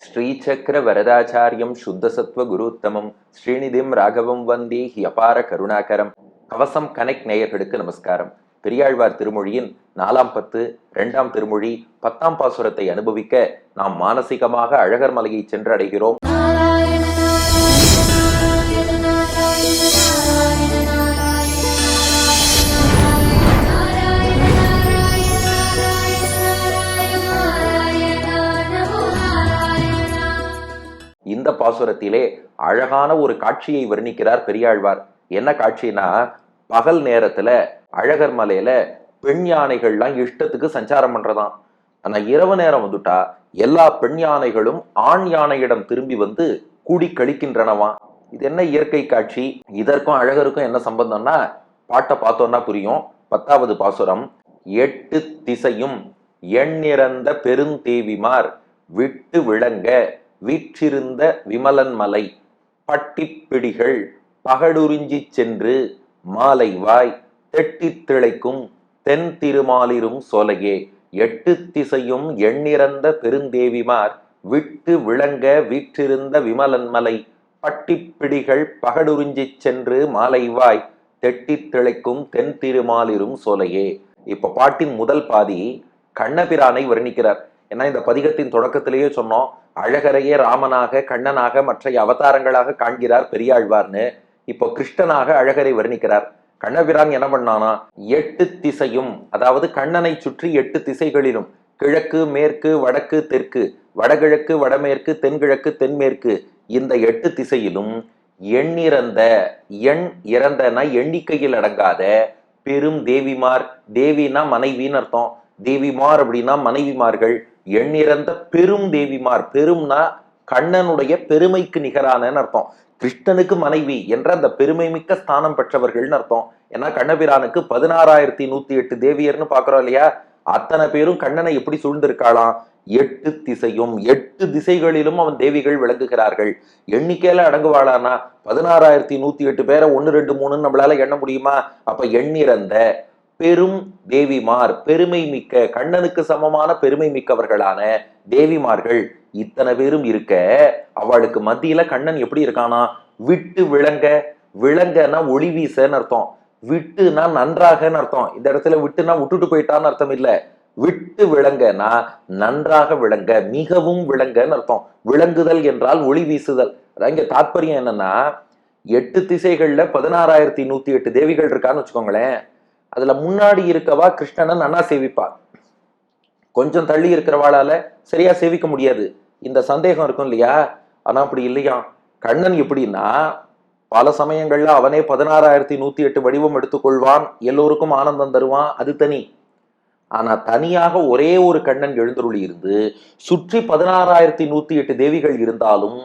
ஸ்ரீசக்கர வரதாச்சாரியம் சுத்தசத்வ குருத்தமம் ஸ்ரீநிதிம் ராகவம் வந்தே he அபார கருணாகரம். கவசம் connect நேயர்களுக்கு நமஸ்காரம். பெரியாழ்வார் திருமொழியின் 4ஆம் பத்து 2ஆம் திருமொழி 10ஆம் பாசுரத்தை அனுபவிக்க நாம் மானசீகமாக அழகர் மலையை சென்று அடைகிறோம். இந்த பாசுரத்திலே அழகான ஒரு காட்சியை வர்ணிக்கிறார் பெரியாழ்வார். என்ன காட்சினா, பகல் நேரத்துல அழகர் மலையில பெண் யானைகள்லாம் இஷ்டத்துக்கு சஞ்சாரம் பண்றதாம். ஆனா இரவு நேரம் வந்துட்டா எல்லா பெண் யானைகளும் ஆண் யானையிடம் திரும்பி வந்து கூடி கழிக்கின்றனவா. இது என்ன இயற்கை காட்சி? இதற்கும் அழகருக்கும் என்ன சம்பந்தம்னா, பாட்டை பார்த்தோம்னா புரியும். 10வது பாசுரம், 8 திசையும் எண்ணிறந்த பெருந்தேவிமார் விட்டு விளங்க வீற்றிருந்த விமலன் மலை பட்டிப்பிடிகள் பகடுறிஞ்சி சென்று மாலை வாய் தெட்டி திளைக்கும் தென் திருமாலிரும் சோலையே. 8 திசையும் எண்ணிறந்த பெருந்தேவிமார் விட்டு விளங்க வீற்றிருந்த விமலன் மலை பட்டிப்பிடிகள் பகடுறிஞ்சி சென்று மாலை வாய் தெட்டி திளைக்கும் தென் திருமாலிரும் சோலையே. இப்ப பாட்டின் முதல் பாதி கண்ணபிரானை வர்ணிக்கிறார். ஏன்னா இந்த பதிகத்தின் தொடக்கத்திலேயே சொன்னோம், அழகரையே ராமனாக கண்ணனாக மற்ற அவதாரங்களாக காண்கிறார் பெரியாழ்வார்னு. இப்போ கிருஷ்ணனாக அழகரை வர்ணிக்கிறார். கண்ணபிரான் என்ன பண்ணானா, 8 திசையும், அதாவது கண்ணனை சுற்றி 8 திசைகளிலும், கிழக்கு மேற்கு வடக்கு தெற்கு, வடகிழக்கு வடமேற்கு தென்கிழக்கு தென்மேற்கு, இந்த 8 திசையிலும் எண்ணிறந்த, எண் இறந்தன எண்ணிக்கையில் அடங்காத பெரும் தேவிமார், தேவினா மனைவின்னு அர்த்தம், தேவிமார் அப்படின்னா மனைவிமார்கள், எண்ணிறந்த பெரும் தேவிமார், பெரும்னா கண்ணனுடைய பெருமைக்கு நிகரான அர்த்தம், கிருஷ்ணனுக்கு மனைவி என்ற அந்த பெருமை மிக்க ஸ்தானம் பெற்றவர்கள்னு அர்த்தம். ஏன்னா கண்ணபிரானுக்கு 16,108 தேவியர்னு பாக்குறோம் இல்லையா, அத்தனை பேரும் கண்ணனை எப்படி சூழ்ந்திருக்காளாம். 8 திசையும், 8 திசைகளிலும் அவன் தேவிகள் விளங்குகிறார்கள். எண்ணிக்கையில அடங்குவாளானா 16,108 பேரை 1 2 3 நம்மளால எண்ண முடியுமா? அப்ப எண்ணிறந்த பெரும் தேவிமார், பெருமை மிக்க, கண்ணனுக்கு சமமான பெருமை மிக்கவர்களான தேவிமார்கள் இத்தனை பேரும் இருக்க, அவளுக்கு மத்தியில கண்ணன் எப்படி இருக்கானா, விட்டு விளங்க, விளங்கன்னா ஒளி வீசன்னு அர்த்தம், விட்டுனா நன்றாகன்னு அர்த்தம். இந்த இடத்துல விட்டுனா விட்டுட்டு போயிட்டான்னு அர்த்தம் இல்ல, விட்டு விளங்கன்னா நன்றாக விளங்க, மிகவும் விளங்கன்னு அர்த்தம். விளங்குதல் என்றால் ஒளி வீசுதல். இங்க தாற்பயம் என்னன்னா, 8 திசைகள்ல 16,108 தேவிகள் இருக்கான்னு வச்சுக்கோங்களேன். அதுல முன்னாடி இருக்கவா கிருஷ்ணனை நன்னா சேவிப்பா, கொஞ்சம் தள்ளி இருக்கிறவாளால சரியா சேவிக்க முடியாது. இந்த சந்தேகம் இருக்கும் இல்லையா? ஆனா அப்படி இல்லையா, கண்ணன் எப்படின்னா பல சமயங்கள்ல அவனே 16,108 வடிவம் எடுத்துக்கொள்வான், எல்லோருக்கும் ஆனந்தம் தருவான், அது தனி. ஆனா தனியாக ஒரே ஒரு கண்ணன் எழுந்தருளி இருந்து சுற்றி 16,108 தேவிகள் இருந்தாலும்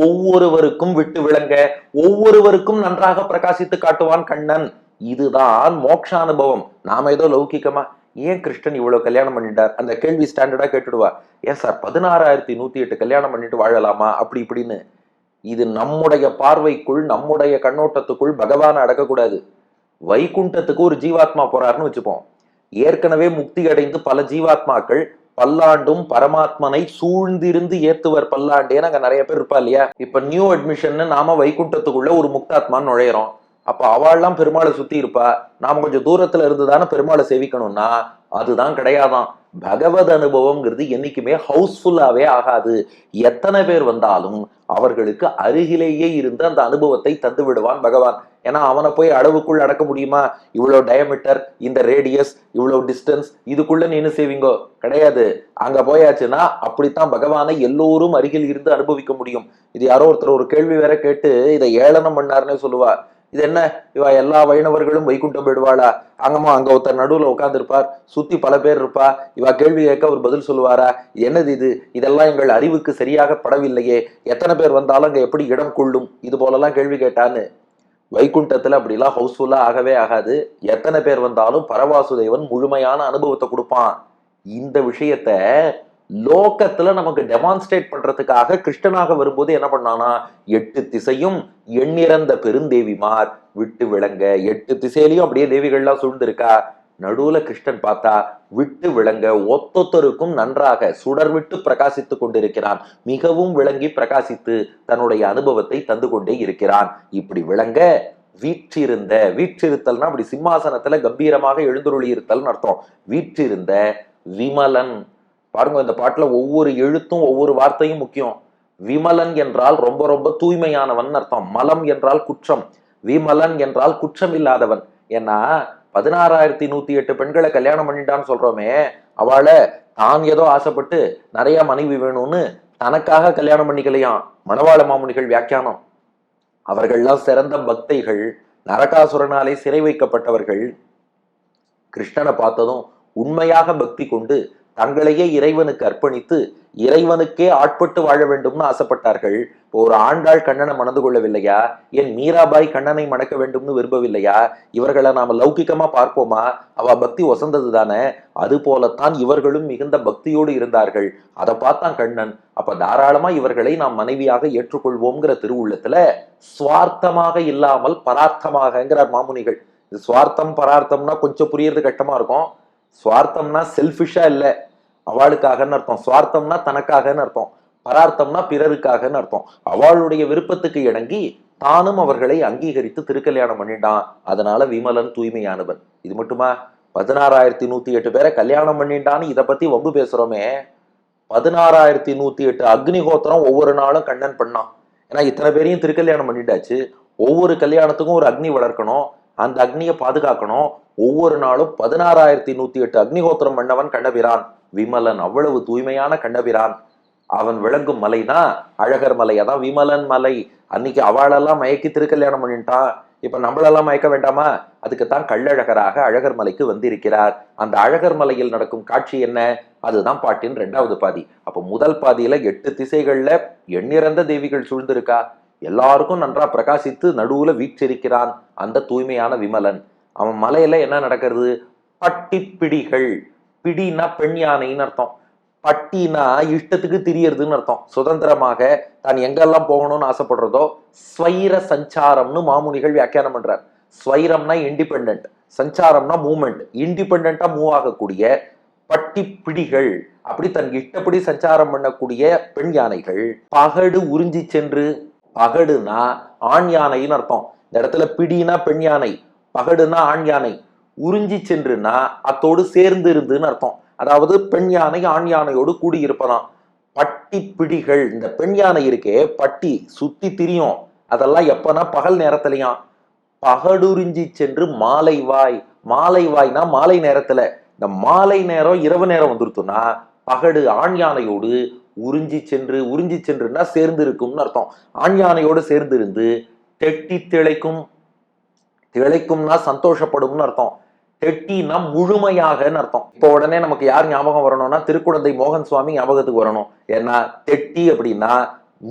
ஒவ்வொருவருக்கும் விட்டு விளங்க, ஒவ்வொருவருக்கும் நன்றாக பிரகாசித்து காட்டுவான் கண்ணன். இதுதான் மோட்சானுபவம். நாம ஏதோ லௌகிக்கமா ஏன் கிருஷ்ணன் இவ்வளவு கல்யாணம் பண்ணிட்டார் அந்த கேள்வி ஸ்டாண்டர்டா கேட்டுடுவா. ஏன் சார் 16,108 கல்யாணம் பண்ணிட்டு வாழலாமா அப்படி இப்படின்னு. இது நம்முடைய பார்வைக்குள், நம்முடைய கண்ணோட்டத்துக்குள் பகவானை அடக்கக்கூடாது. வைகுண்டத்துக்கு ஒரு ஜீவாத்மா போறாருன்னு வச்சுப்போம். ஏற்கனவே முக்தி அடைந்து பல ஜீவாத்மாக்கள் பல்லாண்டும் பரமாத்மனை சூழ்ந்திருந்து ஏத்துவர் பல்லாண்டேன்னு அங்க நிறைய பேர் இருப்பா இல்லையா? இப்ப நியூ அட்மிஷன் நாம வைகுண்டத்துக்குள்ள ஒரு முக்தாத்மான்னு நுழையிறோம். அப்ப அவள்லாம் பெருமாளை சுத்தி இருப்பா, நாம கொஞ்சம் தூரத்துல இருந்துதானே பெருமாளை சேவிக்கணும்னா அதுதான் கிடையாதான். பகவத் அனுபவம்ங்கிறது என்னைக்குமே ஹவுஸ்ஃபுல்லாவே ஆகாது. எத்தனை பேர் வந்தாலும் அவர்களுக்கு அருகிலேயே இருந்து அந்த அனுபவத்தை தந்து விடுவான் பகவான். ஏன்னா அவனை போய் அளவுக்குள் அடக்க முடியுமா? இவ்வளவு டயமீட்டர், இந்த ரேடியஸ், இவ்வளவு டிஸ்டன்ஸ், இதுக்குள்ள நின்று சேவிங்கோ கிடையாது. அங்க போயாச்சுன்னா அப்படித்தான் பகவானை எல்லோரும் அருகில் இருந்து அனுபவிக்க முடியும். இது யாரோ ஒருத்தர் ஒரு கேள்வி வேற கேட்டு இதை ஏளனம் பண்ணாருன்னே சொல்லுவா. இது என்ன, இவா எல்லா வைணவர்களும் வைகுண்டம் போயிடுவாளா? அங்கம்மா அங்க ஒருத்தர் நடுவுல உட்கார்ந்து இருப்பார், சுத்தி பல பேர் இருப்பா, இவா கேள்வி கேட்க ஒரு பதில் சொல்லுவாரா? என்னது இது? இதெல்லாம் எங்கள் அறிவுக்கு சரியாக படவில்லையே, எத்தனை பேர் வந்தாலும் அங்க எப்படி இடம் கொள்ளும்? இது போலலாம் கேள்வி கேட்டான்னு. வைகுண்டத்துல அப்படிலாம் ஹவுஸ்ஃபுல்லா ஆகவே ஆகாது. எத்தனை பேர் வந்தாலும் பரவாசுதேவன் முழுமையான அனுபவத்தை கொடுப்பான். இந்த விஷயத்த லோகத்துல நமக்கு டெமான்ஸ்ட்ரேட் பண்றதுக்காக கிருஷ்ணனாக வரும்போது என்ன பண்ணானா, 8 திசையும் எண்ணிறந்த பெருந்தேவிமார் விட்டு விளங்க. 8 திசையிலையும் அப்படியே தேவிகள்லாம் சூழ்ந்திருக்கா. நடுவுல கிருஷ்ணன் பார்த்தா விட்டு விளங்க ஒத்தொத்தருக்கும் நன்றாக சுடர் விட்டு பிரகாசித்துக் கொண்டிருக்கிறான். மிகவும் விளங்கி பிரகாசித்து தன்னுடைய அனுபவத்தை தந்து கொண்டே இருக்கிறான். இப்படி விளங்க வீற்றிருத்தல்னா அப்படி சிம்மாசனத்துல கம்பீரமாக எழுந்துருளி இருத்தல்னு அர்த்தம். வீற்றிருந்த விமலன். பாருங்க, இந்த பாட்டுல ஒவ்வொரு எழுத்தும் ஒவ்வொரு வார்த்தையும் முக்கியம். விமலன் என்றால் ரொம்ப ரொம்ப தூய்மையானவன் அர்த்தம். மலம் என்றால் குற்றம், விமலன் என்றால் குற்றம் இல்லாதவன். ஏன்னா 16,108 பெண்களை கல்யாணம் பண்ணிட்டான்னு சொல்றோமே, அவளை தான் ஏதோ ஆசைப்பட்டு நிறைய மனைவி வேணும்னு தனக்காக கல்யாணம் பண்ணிக்கலையாம் மணவாள மாமுனிகள் வியாக்கியானம். அவர்கள்லாம் சிறந்த பக்தைகள், நரகாசுரனாலே சிறை வைக்கப்பட்டவர்கள். கிருஷ்ணனை பார்த்ததும் உண்மையாக பக்தி கொண்டு தங்களையே இறைவனுக்கு அர்ப்பணித்து இறைவனுக்கே ஆட்பட்டு வாழ வேண்டும்னு ஆசைப்பட்டார்கள். இப்போ ஒரு ஆண்டாள் கண்ணனை மணந்து கொள்ளவில்லையா? என் மீராபாய் கண்ணனை மணக்க வேண்டும்னு விரும்பவில்லையா? இவர்களை நாம லௌகிக்கமா பார்ப்போமா? அவ பக்தி வசந்தது தானே. அது போலத்தான் இவர்களும் மிகுந்த பக்தியோடு இருந்தார்கள். அதை பார்த்தான் கண்ணன். அப்ப தாராளமா இவர்களை நாம் மனைவியாக ஏற்றுக்கொள்வோம்ங்கிற திருவுள்ளத்துல சுவார்த்தமாக இல்லாமல் பரார்த்தமாகங்கிறார் மாமுனிகள். இது சுவார்த்தம் பரார்த்தம்னா கொஞ்சம் புரியறது கஷ்டமா இருக்கும். சுவார்த்தம்னா செல்ஃபிஷா இல்ல, அவளுக்காகன்னு அர்த்தம். சுவார்த்தம்னா தனக்காகன்னு அர்த்தம். பரார்த்தம்னா பிறருக்காகன்னு அர்த்தம். அவளுடைய விருப்பத்துக்கு இணங்கி தானும் அவர்களை அங்கீகரித்து திருக்கல்யாணம் பண்ணிட்டான். அதனால விமலன் தூய்மையானவன். இது மட்டுமா? 16,108 பேரை கல்யாணம் பண்ணிட்டான்னு இதை பத்தி வம்பு பேசுறோமே. 16,108 அக்னிஹோத்திரம் ஒவ்வொரு நாளும் கண்ணன் பண்ணான். ஏன்னா இத்தனை பேரையும் திருக்கல்யாணம் பண்ணிட்டாச்சு. ஒவ்வொரு கல்யாணத்துக்கும் ஒரு அக்னி வளர்க்கணும், அந்த அக்னியை பாதுகாக்கணும். ஒவ்வொரு நாளும் 16,108 அக்னிஹோத்திரம் பண்ணவன் கண்ணபிரான். விமலன் அவ்வளவு தூய்மையான கண்ணபிரான். அவன் விளங்கும் மலைனா அழகர் மலை. அதான் விமலன் மலை. அன்னைக்கு அவளெல்லாம் மயக்கி திருக்கல்யாணம் பண்ணிட்டான். இப்ப நம்மளெல்லாம் மயக்க வேண்டாமா? அதுக்குத்தான் கள்ளழகராக அழகர் மலைக்கு வந்திருக்கிறார். அந்த அழகர் மலையில் நடக்கும் காட்சி என்ன? அதுதான் பாட்டின் 2வது பாதி. அப்ப முதல் பாதியில 8 திசைகள்ல எண்ணிறந்த தேவிகள் சூழ்ந்திருக்கா. எல்லாருக்கும் நன்றா பிரகாசித்து நடுவுல வீற்றிருக்கிறான் அந்த தூய்மையான விமலன். அவன் மலையில என்ன நடக்கிறது? பட்டிப்பிடிகள். பிடினா பெண் யானைன்னு அர்த்தம். பட்டினா இஷ்டத்துக்கு திரியறதுன்னு அர்த்தம். சுதந்திரமாக தான் எங்கெல்லாம் போகணும்னு ஆசைப்படுறதோ ஸ்வைர சஞ்சாரம்னு மாமுனிகள் வியாக்கியானம் பண்றார். ஸ்வைரம்னா இண்டிபெண்ட், சஞ்சாரம்னா மூவ்மெண்ட். இண்டிபெண்டா மூவ் ஆகக்கூடிய பட்டிப்பிடிகள். அப்படி தன் இஷ்டப்படி சஞ்சாரம் பண்ணக்கூடிய பெண் யானைகள். பகடு உறிஞ்சி சென்று. பகடுனா ஆண் யானைன்னு அர்த்தம். இந்த இடத்துல பிடினா பெண் யானை, பகடுனா ஆண் யானை. உறிஞ்சி சென்றுனா அத்தோடு சேர்ந்து இருந்துன்னு அர்த்தம். அதாவது பெண் யானை ஆண் யானையோடு கூடி இருப்பதாம். பட்டி பிடிகள். இந்த பெண் யானை இருக்கே, பட்டி சுத்தி திரியும். அதெல்லாம் எப்பனா பகல் நேரத்திலையாம். பகடுறிஞ்சி சென்று மாலை வாய். மாலை வாய்னா மாலை நேரத்துல. இந்த மாலை நேரம் இரவு நேரம் வந்துருத்துனா பகடு ஆண் யானையோடு உறிஞ்சி சென்று. உறிஞ்சி சென்றுனா சேர்ந்து இருக்கும்னு அர்த்தம். ஆண் யானையோடு சேர்ந்து இருந்து தெட்டி திளைக்கும். திளைக்கும்னா சந்தோஷப்படும்னு அர்த்தம். தெட்டினா முழுமையாகன்னு அர்த்தம். இப்போ உடனே நமக்கு யார் ஞாபகம் வரணும்னா திருக்குடந்தை மோகன் சுவாமி ஞாபகத்துக்கு வரணும். ஏன்னா தெட்டி அப்படின்னா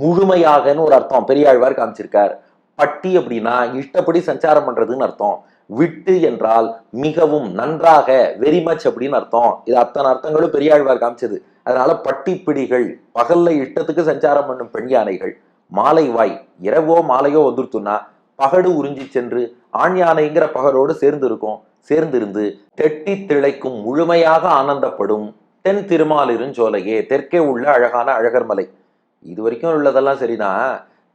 முழுமையாகன்னு ஒரு அர்த்தம் பெரியாழ்வார் காமிச்சிருக்கார். பட்டி அப்படின்னா இஷ்டப்படி சஞ்சாரம் பண்றதுன்னு அர்த்தம். விட்டு என்றால் மிகவும் நன்றாக, வெரி மச் அப்படின்னு அர்த்தம். இது அத்தனை அர்த்தங்களும் பெரியாழ்வார் காமிச்சது. அதனால பட்டிப்பிடிகள் பகல்ல இஷ்டத்துக்கு சஞ்சாரம் பண்ணும் பெண் யானைகள். மாலை வாய் இரவோ மாலையோ வந்துருத்துன்னா பகடு உறிஞ்சி சென்று ஆண் யானைங்கிற பகலோடு சேர்ந்து இருக்கும். சேர்ந்திருந்து தெட்டி திளைக்கும் முழுமையாக ஆனந்தப்படும் தென் திருமாலிருஞ்சோலையே. தெற்கே உள்ள அழகான அழகர் மலை. இது வரைக்கும் உள்ளதெல்லாம் சரிதான்.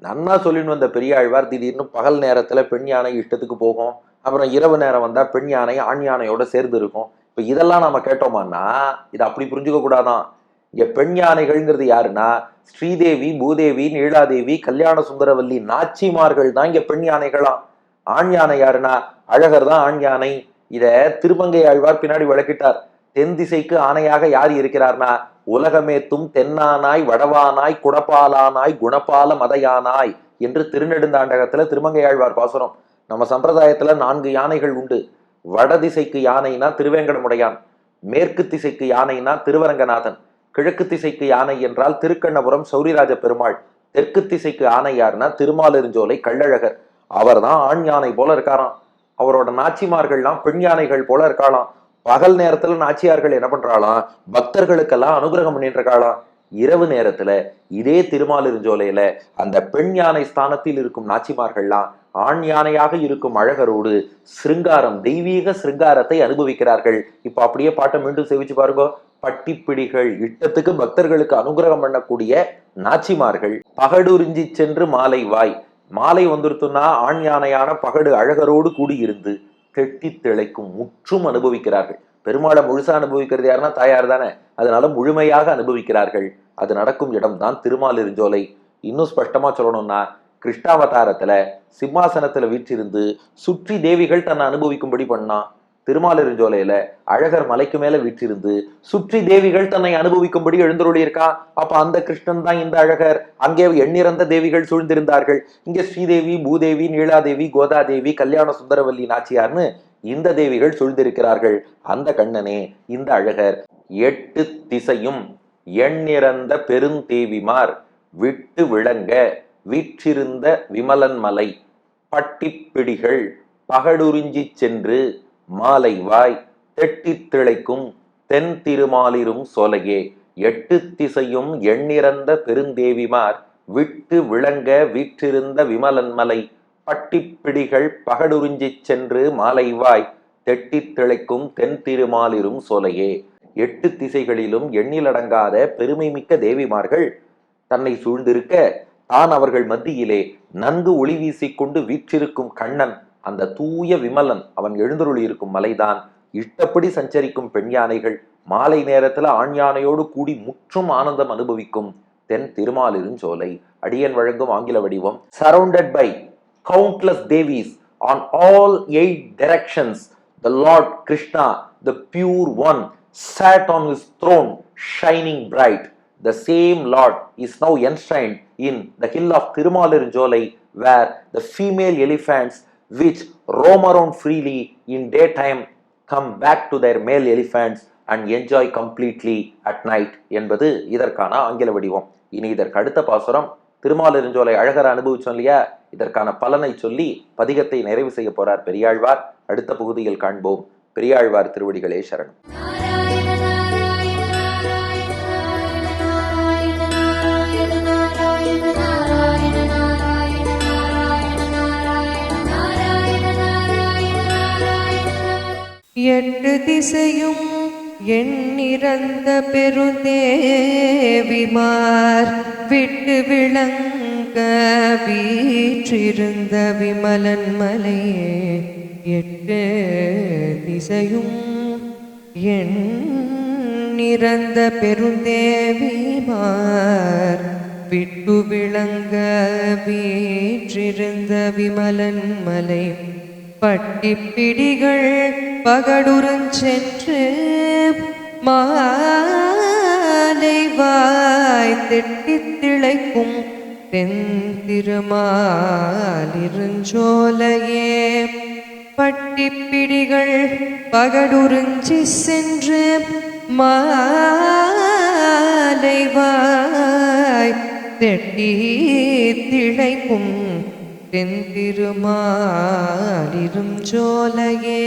நன்னா சொல்லின்னு வந்த பெரியாழ்வார் திடீர்னு பகல் நேரத்துல பெண் யானை இஷ்டத்துக்கு போகும், அப்புறம் இரவு நேரம் வந்தா பெண் யானை ஆண் யானையோட சேர்ந்து இருக்கும். இப்ப இதெல்லாம் நாம கேட்டோமான்னா இதை அப்படி புரிஞ்சுக்க கூடாதான். இங்க பெண் யானைகள்ங்கிறது யாருன்னா ஸ்ரீதேவி, பூதேவி, நீலாதேவி, கல்யாண சுந்தரவல்லி நாச்சிமார்கள் தான் இங்க பெண் யானைகளாம். ஆண் யானை யாருன்னா அழகர் தான் ஆண் யானை. இத திருமங்கை ஆழ்வார் பின்னாடி விளக்கிட்டார். தென் திசைக்கு ஆணையாக யார் இருக்கிறார்னா உலகமேத்தும் தென்னானாய் வடவானாய் குடப்பாலானாய் குணபால மதையானாய் என்று திருநெடுந்தாண்டகத்துல திருமங்கை ஆழ்வார் பாசுரம். நம்ம சம்பிரதாயத்துல 4 யானைகள் உண்டு. வட திசைக்கு யானைனா திருவேங்கடமுடையான், மேற்கு திசைக்கு யானைனா திருவரங்கநாதன், கிழக்கு திசைக்கு யானை என்றால் திருக்கண்ணபுரம் சௌரிராஜ பெருமாள், தெற்கு திசைக்கு யானை யாருன்னா திருமாலிருஞ்சோலை கள்ளழகர். அவர் தான் ஆண் யானை போல இருக்காராம். அவரோட நாச்சிமார்கள்லாம் பெண் யானைகள் போல இருக்காளாம். பகல் நேரத்துல நாச்சியார்கள் என்ன பண்றாளாம்? பக்தர்களுக்கெல்லாம் அனுகிரகம் பண்ணிட்டு இருக்காளாம். இரவு நேரத்துல இதே திருமாலிருஞ்சோலையில அந்த பெண் யானை ஸ்தானத்தில் இருக்கும் நாச்சிமார்கள்லாம் ஆண் யானையாக இருக்கும் அழகரோடு சிருங்காரம், தெய்வீக சிருங்காரத்தை அனுபவிக்கிறார்கள். இப்ப அப்படியே பாட்டை மீண்டும் சேவிச்சு பாருங்க. பட்டிப்பிடிகள் இட்டத்துக்கு பக்தர்களுக்கு அனுகிரகம் பண்ணக்கூடிய நாச்சிமார்கள் பகடுறிஞ்சி சென்று மாலை வாய், மாலை வந்துருத்துன்னா ஆண் யானையான பகடு அழகரோடு கூடியிருந்து கெட்டி திளைக்கும் முற்றும் அனுபவிக்கிறார்கள். பெருமாளை முழுசா அனுபவிக்கிறது யாருன்னா தாயார் தானே, அதனால முழுமையாக அனுபவிக்கிறார்கள். அது நடக்கும் இடம் தான் திருமாலிருஞ்சோலை. இன்னும் ஸ்பஷ்டமா சொல்லணும்னா, கிருஷ்ணாவதாரத்துல சிம்மாசனத்துல வீற்றிருந்து சுற்றி தேவிகள் தன்னை அனுபவிக்கும்படி பண்ணான். திருமாலிருஞ்சோலையில அழகர் மலைக்கு மேல வீற்றிருந்து சுற்றி தேவிகள் தன்னை அனுபவிக்கும்படி எழுந்தருளி இருக்கான். அப்ப அந்த கிருஷ்ணன் தான் இந்த அழகர். அங்கே எண்ணிறந்த தேவிகள் சூழ்ந்திருந்தார்கள். இங்க ஸ்ரீதேவி, பூதேவி, நீலாதேவி, கோதாதேவி, கல்யாண சுந்தரவல்லி நாச்சியார்னு இந்த தேவிகள் சூழ்ந்திருக்கிறார்கள். அந்த கண்ணனே இந்த அழகர். 8 திசையும் எண்ணிறந்த பெருந்தேவிமார் விட்டு விளங்க வீற்றிருந்த விமலன் மலை பட்டிப்பிடிகள் பகடுறிஞ்சி சென்று மாலை வாய் தெட்டி திளைக்கும் தென் திருமாலிரும் சோலையே. 8 திசையும் எண்ணிறந்த பெருந்தேவிமார் விட்டு விளங்க வீற்றிருந்த விமலன் மலை பட்டிப்பிடிகள் பகடுறிஞ்சி சென்று மாலை வாய் தெட்டி திளைக்கும் தென் திருமாலிரும் சோலையே. 8 திசைகளிலும் எண்ணிலடங்காத பெருமை மிக்க தேவிமார்கள் தன்னை சூழ்ந்திருக்க, தான் அவர்கள் மத்தியிலே நன்கு ஒளி வீசிக்கொண்டு வீற்றிருக்கும் கண்ணன், அந்த தூய விமலன் அவன் எழுந்தருளி இருக்கும் மலைதான். இஷ்டப்படி சஞ்சரிக்கும் பெண் யானைகள் மாலை நேரத்துல ஆண் யானையோடு கூடி முற்றும் ஆனந்தம் அனுபவிக்கும் தென் திருமாலிருஞ்சோலை. அடியன் வழங்கும் ஆங்கில வடிவம். Surrounded by countless devis on all 8 directions, the Lord Krishna, the pure one, sat on his throne shining bright. The same Lord is now enshrined in the hill of Tirumalirunjolai, where the female elephants which roam around freely in daytime come back to their male elephants and enjoy completely at night என்பது இதற்கான ஆங்கில வடிவம். இனி இதற்கு அடுத்த பாசுரம். திருமாலிருஞ்சோலை அழகரை அனுபவிச்சோம் இல்லையா, இதற்கான பலனை சொல்லி பதிகத்தை நிறைவு செய்ய போறார் பெரியாழ்வார். அடுத்த பகுதியில் காண்போம். பெரியாழ்வார் திருவடிகளே சரணம். எட்டு திசையும் எண்ணிறந்த பெருந்தேவிமார் விட்டு விளங்க வீற்றிருந்த விமலன் மலையே. 8 திசையும் எண்ணிறந்த பெருந்தேவிமார் விட்டு விளங்க வீற்றிருந்த விமலன் மலை பட்டிப்பிடிகள் பகடுறஞ்சென்று மாலை வாய் தெட்டி திளைக்கும் தென் திருமாலிருஞ்சோலையே. பட்டிப்பிடிகள் பகடுறிஞ்சி சென்று மாலை வாய் தெட்டி திளைக்கும் தென் திருமாலிருஞ்சோலையே.